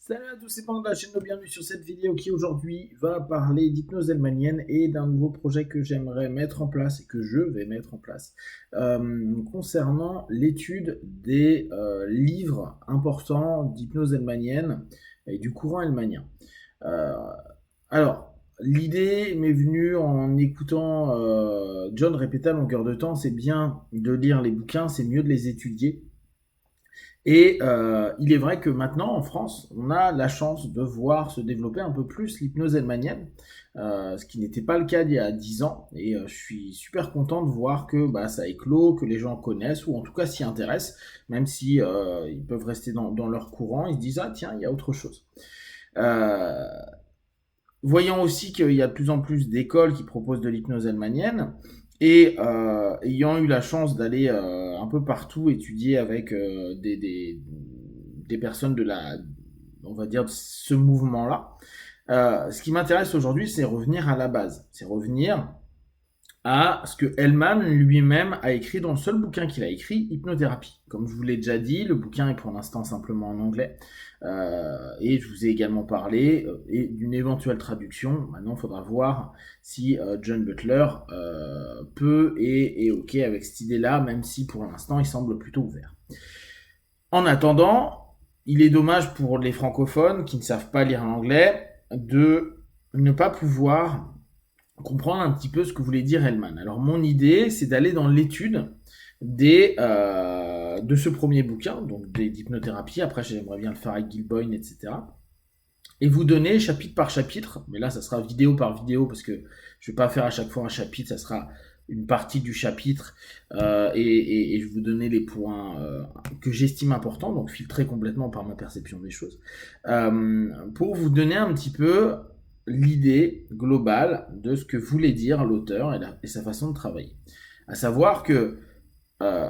Salut à tous, c'est Panda de la chaîne, bienvenue sur cette vidéo qui aujourd'hui va parler d'hypnose hellmanienne et d'un nouveau projet que j'aimerais mettre en place et que je vais mettre en place concernant l'étude des livres importants d'hypnose hellmanienne et du courant hellmanien. Euh, alors, l'idée m'est venue en écoutant John répéter à longueur de temps, c'est bien de lire les bouquins, c'est mieux de les étudier. Et il est vrai que maintenant, en France, on a la chance de voir se développer un peu plus l'hypnose hellmanienne, ce qui n'était pas le cas il y a 10 ans. Et je suis super content de voir que ça éclot, que les gens connaissent, ou en tout cas s'y intéressent, même si ils peuvent rester dans leur courant, ils se disent «Ah tiens, il y a autre chose». Euh, Voyant aussi qu'il y a de plus en plus d'écoles qui proposent de l'hypnose hellmanienne, et ayant eu la chance d'aller un peu partout étudier avec des personnes on va dire, de ce mouvement-là, ce qui m'intéresse aujourd'hui, c'est revenir à la base. C'est revenir à ce que Hellman lui-même a écrit dans le seul bouquin qu'il a écrit, Hypnothérapie. Comme je vous l'ai déjà dit, le bouquin est pour l'instant simplement en anglais. Et je vous ai également parlé d'une éventuelle traduction. Maintenant, il faudra voir si John Butler peut et est OK avec cette idée-là, même si pour l'instant, il semble plutôt ouvert. En attendant, il est dommage pour les francophones qui ne savent pas lire l'anglais de ne pas pouvoir comprendre un petit peu ce que voulait dire Hellman. Alors mon idée, c'est d'aller dans l'étude de ce premier bouquin, donc d'hypnothérapie. Après, j'aimerais bien le faire avec Gilboyne, etc. Et vous donner chapitre par chapitre, mais là, ça sera vidéo par vidéo, parce que je ne vais pas faire à chaque fois un chapitre, ça sera une partie du chapitre, et je vais vous donner les points que j'estime importants, donc filtrés complètement par ma perception des choses, pour vous donner un petit peu l'idée globale de ce que voulait dire l'auteur et sa façon de travailler. À savoir que euh,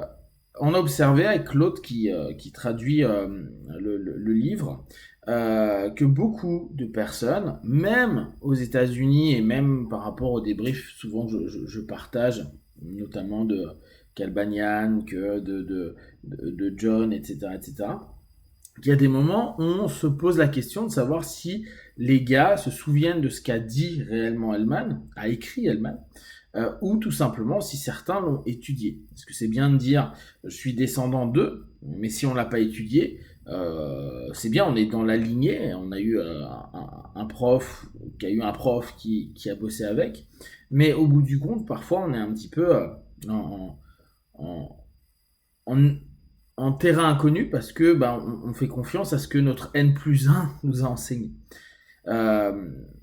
on a observé avec Claude qui traduit le livre que beaucoup de personnes, même aux États-Unis et même par rapport aux débriefs souvent que je partage, notamment de Calbanian, que de John, etc., etc., qu'il y a des moments où on se pose la question de savoir si les gars se souviennent de ce qu'a dit réellement Hellman, a écrit Hellman, ou tout simplement si certains l'ont étudié. Parce que c'est bien de dire je suis descendant d'eux, mais si on l'a pas étudié, c'est bien, on est dans la lignée, on a eu un prof qui a eu un prof qui a bossé avec, mais au bout du compte, parfois on est un petit peu en, en, en, en terrain inconnu parce que on fait confiance à ce que notre N plus 1 nous a enseigné.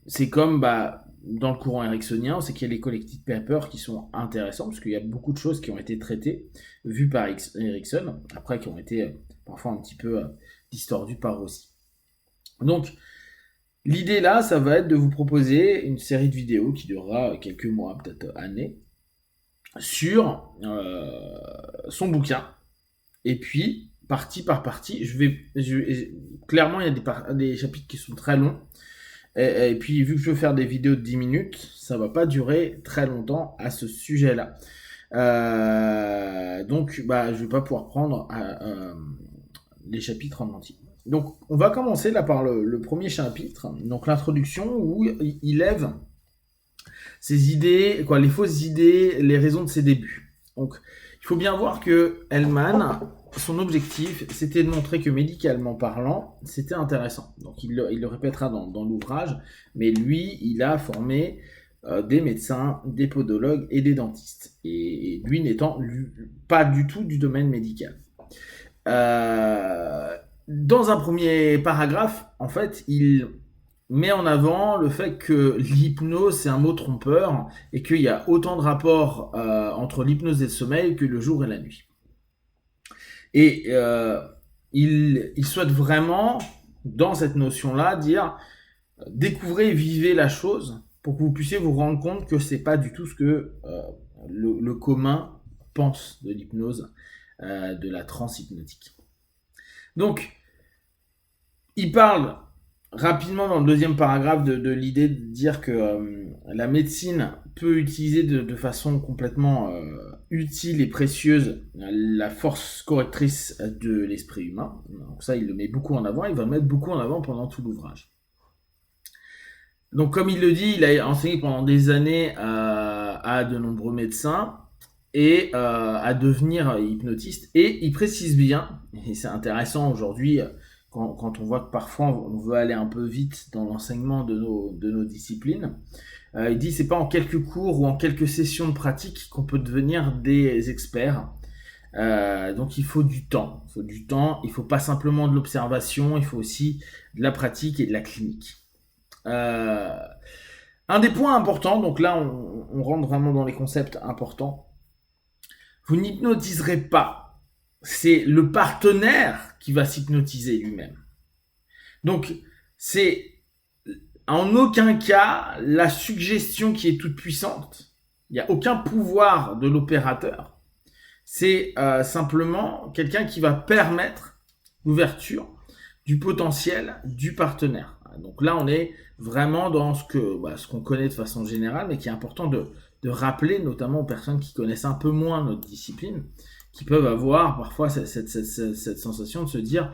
C'est comme dans le courant ericksonien, c'est qu'il y a les collective papers qui sont intéressants parce qu'il y a beaucoup de choses qui ont été traitées, vues par Erickson, après qui ont été parfois un petit peu distordues par Rossi. Donc, l'idée là, ça va être de vous proposer une série de vidéos qui durera quelques mois, peut-être années, sur son bouquin. Et puis, partie par partie, clairement, il y a des chapitres qui sont très longs. Et puis, vu que je veux faire des vidéos de 10 minutes, ça va pas durer très longtemps à ce sujet-là. Donc, je vais pas pouvoir prendre les chapitres en entier. Donc, on va commencer là par le premier chapitre, donc l'introduction, où il lève ses idées, les fausses idées, les raisons de ses débuts. Donc, il faut bien voir que Hellman, son objectif, c'était de montrer que médicalement parlant, c'était intéressant. Donc, il le répétera dans l'ouvrage, mais lui, il a formé des médecins, des podologues et des dentistes. Et lui n'étant pas du tout du domaine médical. Dans un premier paragraphe, en fait, il met en avant le fait que l'hypnose c'est un mot trompeur et qu'il y a autant de rapports entre l'hypnose et le sommeil que le jour et la nuit. Et il souhaite vraiment, dans cette notion-là, dire découvrez et vivez la chose pour que vous puissiez vous rendre compte que c'est pas du tout ce que le commun pense de l'hypnose, de la transe hypnotique. Donc, il parle rapidement dans le deuxième paragraphe de l'idée de dire que la médecine peut utiliser de façon complètement utile et précieuse la force correctrice de l'esprit humain. Donc ça, il le met beaucoup en avant, il va le mettre beaucoup en avant pendant tout l'ouvrage. Donc comme il le dit, il a enseigné pendant des années à de nombreux médecins et à devenir hypnotiste. Et il précise bien, et c'est intéressant aujourd'hui, quand on voit que parfois on veut aller un peu vite dans l'enseignement de nos disciplines, il dit c'est pas en quelques cours ou en quelques sessions de pratique qu'on peut devenir des experts. Donc il faut du temps. Il faut pas simplement de l'observation, il faut aussi de la pratique et de la clinique. Un des points importants, donc là on rentre vraiment dans les concepts importants, vous n'hypnotiserez pas. C'est le partenaire qui va s'hypnotiser lui-même. Donc, c'est en aucun cas la suggestion qui est toute puissante. Il n'y a aucun pouvoir de l'opérateur. C'est simplement quelqu'un qui va permettre l'ouverture du potentiel du partenaire. Donc là, on est vraiment dans ce qu'on connaît de façon générale, mais qui est important de rappeler, notamment aux personnes qui connaissent un peu moins notre discipline, qui peuvent avoir parfois cette sensation de se dire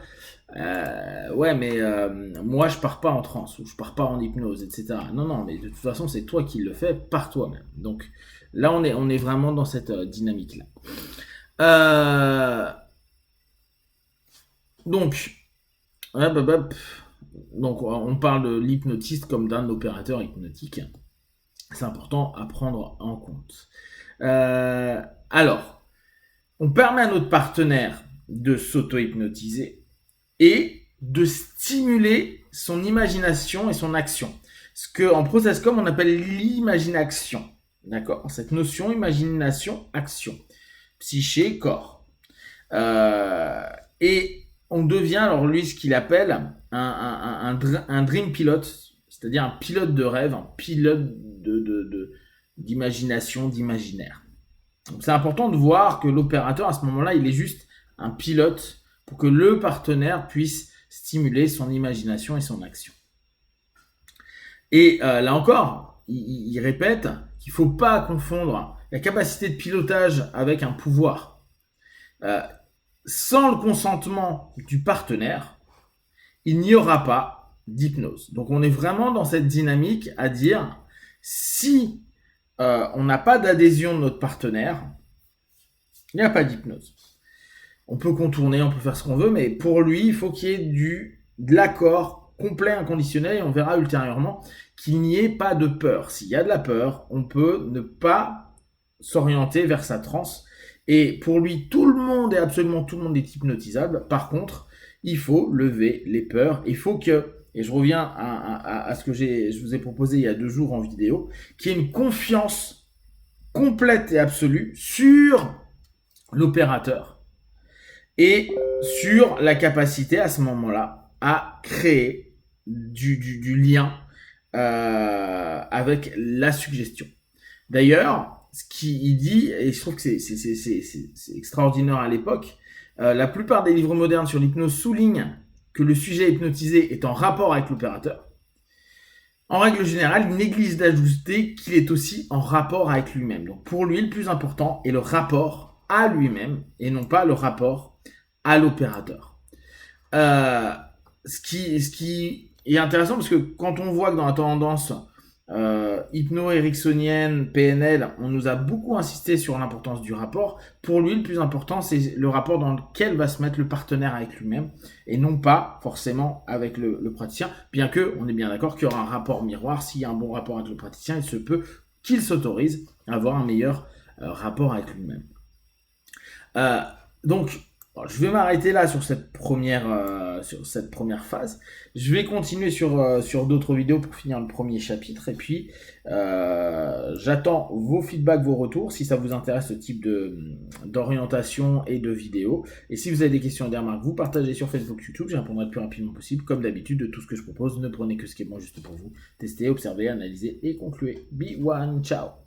ouais, mais moi je pars pas en transe ou je pars pas en hypnose, etc. Non, mais de toute façon c'est toi qui le fais par toi-même. Donc là on est vraiment dans cette dynamique là. Donc on parle de l'hypnotiste comme d'un opérateur hypnotique. C'est important à prendre en compte. Alors, on permet à notre partenaire de s'auto-hypnotiser et de stimuler son imagination et son action. Ce qu'en ProcessCom, on appelle l'imagination. D'accord ? Cette notion, imagination, action. Psyché, corps. Et on devient, alors lui, ce qu'il appelle un dream pilot, c'est-à-dire un pilote de rêve, un pilote d'imagination, d'imaginaire. Donc c'est important de voir que l'opérateur, à ce moment-là, il est juste un pilote pour que le partenaire puisse stimuler son imagination et son action. Et là encore, il répète qu'il ne faut pas confondre la capacité de pilotage avec un pouvoir. Sans le consentement du partenaire, il n'y aura pas d'hypnose. Donc on est vraiment dans cette dynamique à dire, si on n'a pas d'adhésion de notre partenaire, il n'y a pas d'hypnose. On peut contourner, on peut faire ce qu'on veut, mais pour lui, il faut qu'il y ait de l'accord complet, inconditionnel, et on verra ultérieurement qu'il n'y ait pas de peur. S'il y a de la peur, on peut ne pas s'orienter vers sa transe. Et pour lui, absolument tout le monde est hypnotisable. Par contre, il faut lever les peurs. Il faut que, et je reviens à ce que je vous ai proposé il y a 2 jours en vidéo, qu'il y ait une confiance complète et absolue sur l'opérateur et sur la capacité à ce moment-là à créer du lien avec la suggestion. D'ailleurs, ce qu'il dit, et je trouve que c'est extraordinaire à l'époque, la plupart des livres modernes sur l'hypnose soulignent que le sujet hypnotisé est en rapport avec l'opérateur. En règle générale, il néglige d'ajouter qu'il est aussi en rapport avec lui-même. Donc pour lui, le plus important est le rapport à lui-même et non pas le rapport à l'opérateur. Ce qui est intéressant parce que quand on voit que dans la tendance hypno-ericksonienne, PNL, on nous a beaucoup insisté sur l'importance du rapport. Pour lui, le plus important, c'est le rapport dans lequel va se mettre le partenaire avec lui-même et non pas forcément avec le praticien, bien que on est bien d'accord qu'il y aura un rapport miroir. S'il y a un bon rapport avec le praticien, il se peut qu'il s'autorise à avoir un meilleur rapport avec lui-même. Donc, je vais m'arrêter là sur cette première phase. Je vais continuer sur d'autres vidéos pour finir le premier chapitre. Et puis, j'attends vos feedbacks, vos retours, si ça vous intéresse ce type d'orientation et de vidéos. Et si vous avez des questions et des remarques, vous partagez sur Facebook, YouTube. Je répondrai le plus rapidement possible. Comme d'habitude, de tout ce que je propose, ne prenez que ce qui est bon juste pour vous. Testez, observez, analysez et concluez. Be one, ciao.